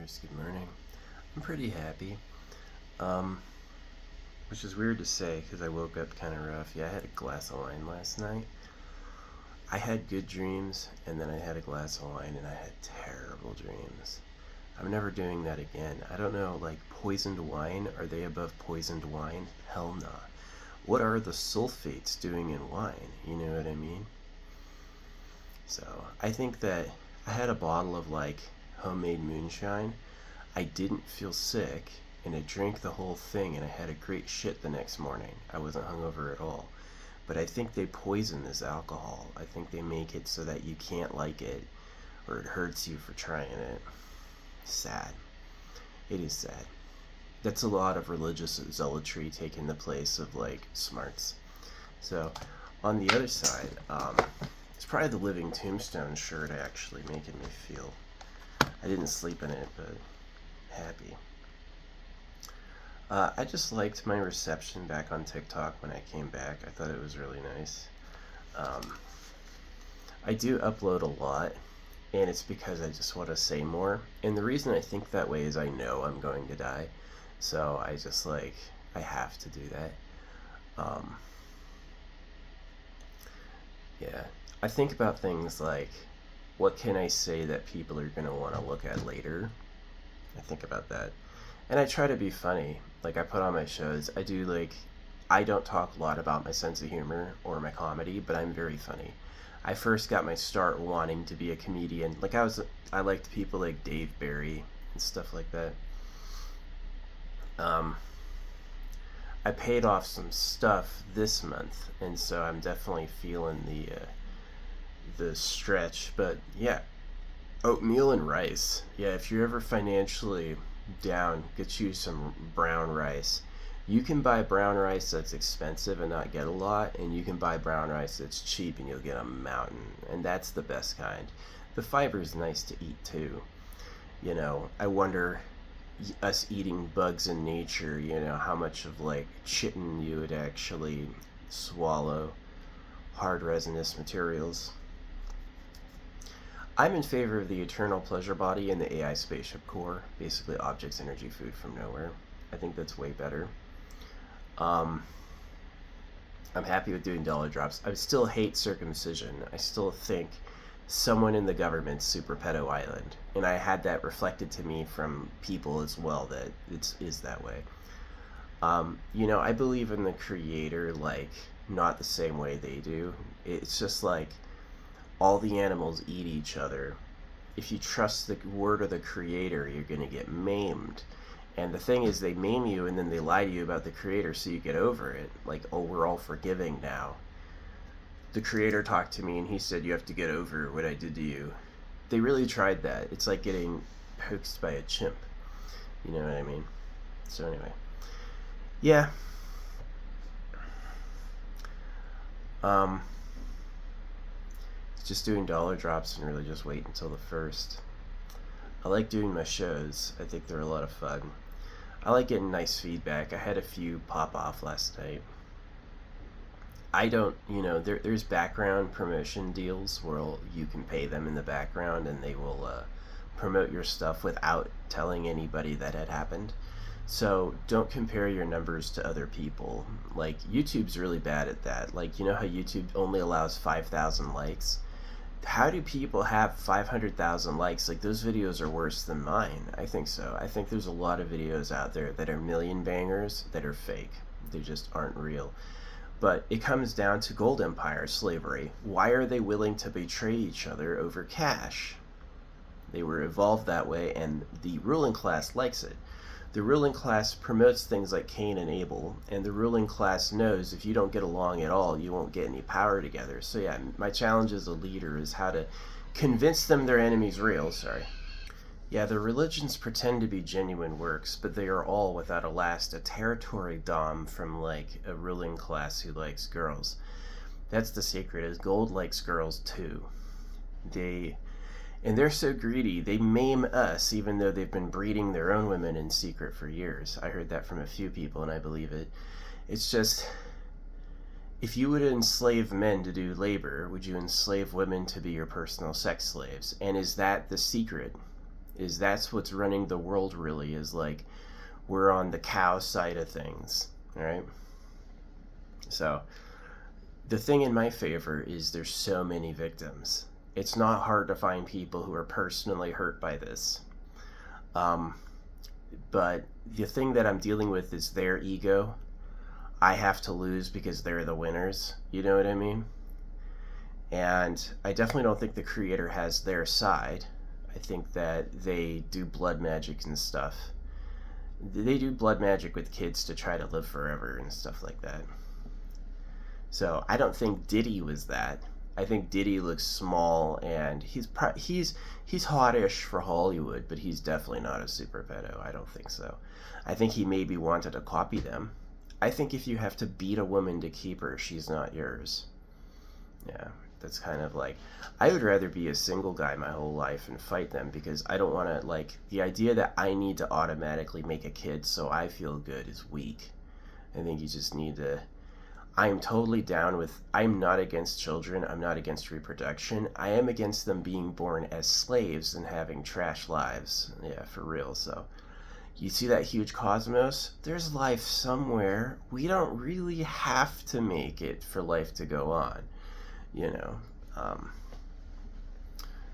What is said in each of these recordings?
universe, good morning. I'm pretty happy. Which is weird to say because I woke up kind of rough. Yeah, I had a glass of wine last night. I had good dreams, and then I had a glass of wine, and I had terrible dreams. I'm never doing that again. I don't know, like poisoned wine, are they above poisoned wine? Hell nah. What are the sulfates doing in wine? You know what I mean? So, I think that I had a bottle of like homemade moonshine. I didn't feel sick, and I drank the whole thing, and I had a great shit the next morning. I wasn't hungover at all. But I think they poison this alcohol. I think they make it so that you can't like it, or it hurts you for trying it. Sad. It is sad. That's a lot of religious zealotry taking the place of like smarts. So, on the other side, it's probably the Living Tombstone shirt actually making me feel. I didn't sleep in it, but happy. I just liked my reception back on TikTok when I came back. I thought it was really nice. I do upload a lot, and it's because I just want to say more. And the reason I think that way is I know I'm going to die. So I just like, I have to do that. Yeah. I think about things like, what can I say that people are going to want to look at later? I think about that. And I try to be funny. Like, I put on my shows. I don't talk a lot about my sense of humor or my comedy, but I'm very funny. I first got my start wanting to be a comedian. I liked people like Dave Barry and stuff like that. I paid off some stuff this month, and so I'm definitely feeling the stretch. But yeah, oatmeal and rice. Yeah, if you're ever financially down, get you some brown rice. You can buy brown rice that's expensive and not get a lot, and you can buy brown rice that's cheap and you'll get a mountain, and that's the best kind. The fiber is nice to eat too. I wonder, us eating bugs in nature, how much of like chitin you would actually swallow, hard resinous materials. I'm in favor of the eternal pleasure body and the AI spaceship core, basically objects, energy, food from nowhere. I think that's way better. I'm happy with doing dollar drops. I still hate circumcision. I still think someone in the government's super pedo island, and I had that reflected to me from people as well that it is that way. I believe in the creator, like, not the same way they do. It's just like all the animals eat each other. If you trust the word of the creator, you're going to get maimed. And the thing is, they maim you and then they lie to you about the creator so you get over it. Like, oh, we're all forgiving now. The creator talked to me and he said, you have to get over what I did to you. They really tried that. It's like getting hoaxed by a chimp. You know what I mean? So anyway. Yeah. Just doing dollar drops and really just wait until the first. I like doing my shows. I think they're a lot of fun. I like getting nice feedback. I had a few pop off last night. I don't, there's background promotion deals where you can pay them in the background and they will promote your stuff without telling anybody that had happened. So don't compare your numbers to other people. Like, YouTube's really bad at that. Like, you know how YouTube only allows 5,000 likes? How do people have 500,000 likes? Like, those videos are worse than mine. I think so. I think there's a lot of videos out there that are million bangers that are fake. They just aren't real. But it comes down to Gold Empire slavery. Why are they willing to betray each other over cash? They were evolved that way, and the ruling class likes it. The ruling class promotes things like Cain and Abel, and the ruling class knows if you don't get along at all, you won't get any power together. So yeah, my challenge as a leader is how to convince them their enemy's real. Yeah, the religions pretend to be genuine works, but they are all, without a last, a territory dom from like a ruling class who likes girls. That's the secret, is gold likes girls too. And they're so greedy, they maim us even though they've been breeding their own women in secret for years. I heard that from a few people and I believe it. It's just, if you would enslave men to do labor, would you enslave women to be your personal sex slaves? And is that the secret? is that's what's running the world really, is like we're on the cow side of things, right? So the thing in my favor is there's so many victims. It's not hard to find people who are personally hurt by this. But the thing that I'm dealing with is their ego. I have to lose because they're the winners. You know what I mean? And I definitely don't think the creator has their side. I think that they do blood magic and stuff. They do blood magic with kids to try to live forever and stuff like that. So I don't think Diddy was that. I think Diddy looks small, and he's hottish for Hollywood, but he's definitely not a super pedo. I don't think so. I think he maybe wanted to copy them. I think if you have to beat a woman to keep her, she's not yours. Yeah, that's kind of like, I would rather be a single guy my whole life and fight them, because I don't want to, like, the idea that I need to automatically make a kid so I feel good is weak. I think you just need to, I'm totally down with, I'm not against children, I'm not against reproduction, I am against them being born as slaves and having trash lives. Yeah, for real. So you see that huge cosmos? There's life somewhere. We don't really have to make it for life to go on, you know.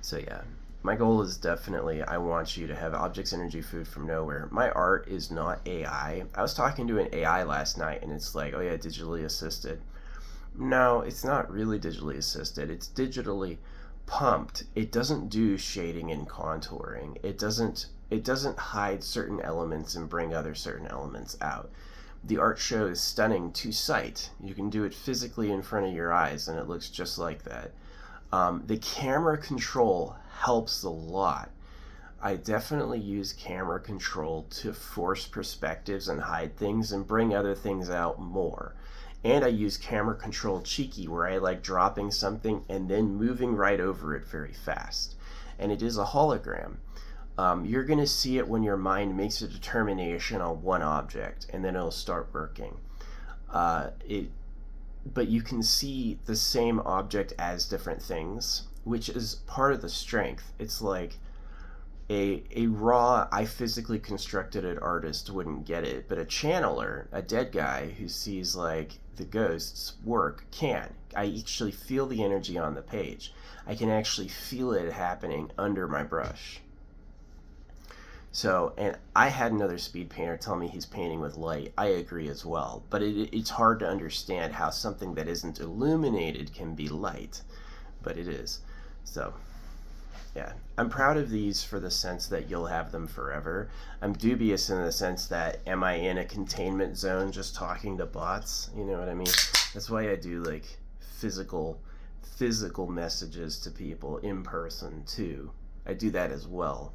So yeah, my goal is definitely, I want you to have objects, energy, food from nowhere. My art is not AI. I was talking to an AI last night, and it's like, oh yeah, digitally assisted. No, it's not really digitally assisted. It's digitally pumped. It doesn't do shading and contouring. It doesn't hide certain elements and bring other certain elements out. The art show is stunning to sight. You can do it physically in front of your eyes, and it looks just like that. The camera control helps a lot. I definitely use camera control to force perspectives and hide things and bring other things out more. And I use camera control cheeky, where I like dropping something and then moving right over it very fast. And it is a hologram. You're going to see it when your mind makes a determination on one object, and then it'll start working. But you can see the same object as different things, which is part of the strength. It's like a raw, I physically constructed it artist wouldn't get it, but a channeler, a dead guy who sees like the ghosts work, can. I actually feel the energy on the page. I can actually feel it happening under my brush. So, and I had another speed painter tell me he's painting with light. I agree as well, but it's hard to understand how something that isn't illuminated can be light, but it is. So yeah, I'm proud of these for the sense that you'll have them forever. I'm dubious in the sense that, am I in a containment zone just talking to bots? You know what I mean? That's why I do like physical messages to people in person too. I do that as well.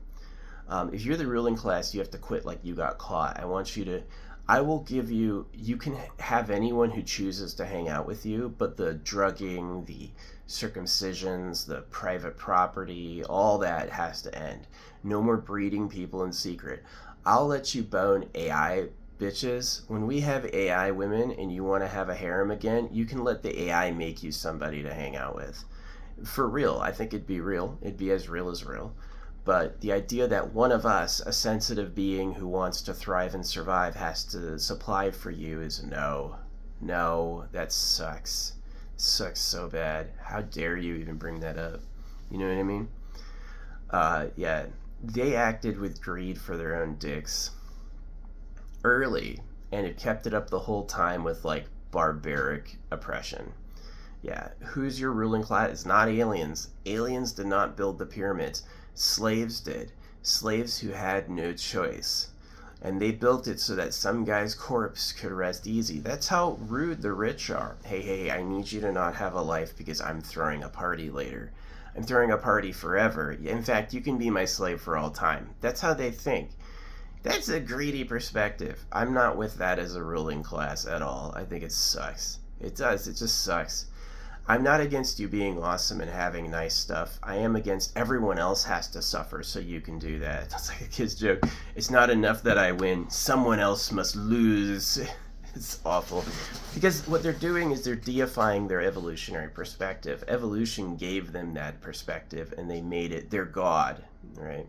If you're the ruling class, you have to quit like you got caught. I will give you, you can have anyone who chooses to hang out with you, but the drugging, the circumcisions, the private property, all that has to end. No more breeding people in secret. I'll let you bone AI bitches. When we have AI women and you want to have a harem again, you can let the AI make you somebody to hang out with. For real, I think it'd be real. It'd be as real as real. But the idea that one of us, a sensitive being who wants to thrive and survive, has to supply for you is no, that sucks. Sucks so bad. How dare you even bring that up? You know what I mean? Yeah, they acted with greed for their own dicks early, and it kept it up the whole time with like barbaric oppression. Yeah, who's your ruling class? It's not aliens. Aliens did not build the pyramids. Slaves did. Slaves who had no choice. And they built it so that some guy's corpse could rest easy. That's how rude the rich are. Hey, I need you to not have a life because I'm throwing a party later. I'm throwing a party forever. In fact, you can be my slave for all time. That's how they think. That's a greedy perspective. I'm not with that as a ruling class at all. I think it sucks. It does. It just sucks. I'm not against you being awesome and having nice stuff. I am against everyone else has to suffer so you can do that. That's like a kid's joke. It's not enough that I win. Someone else must lose. It's awful. Because what they're doing is they're deifying their evolutionary perspective. Evolution gave them that perspective, and they made it their god, right?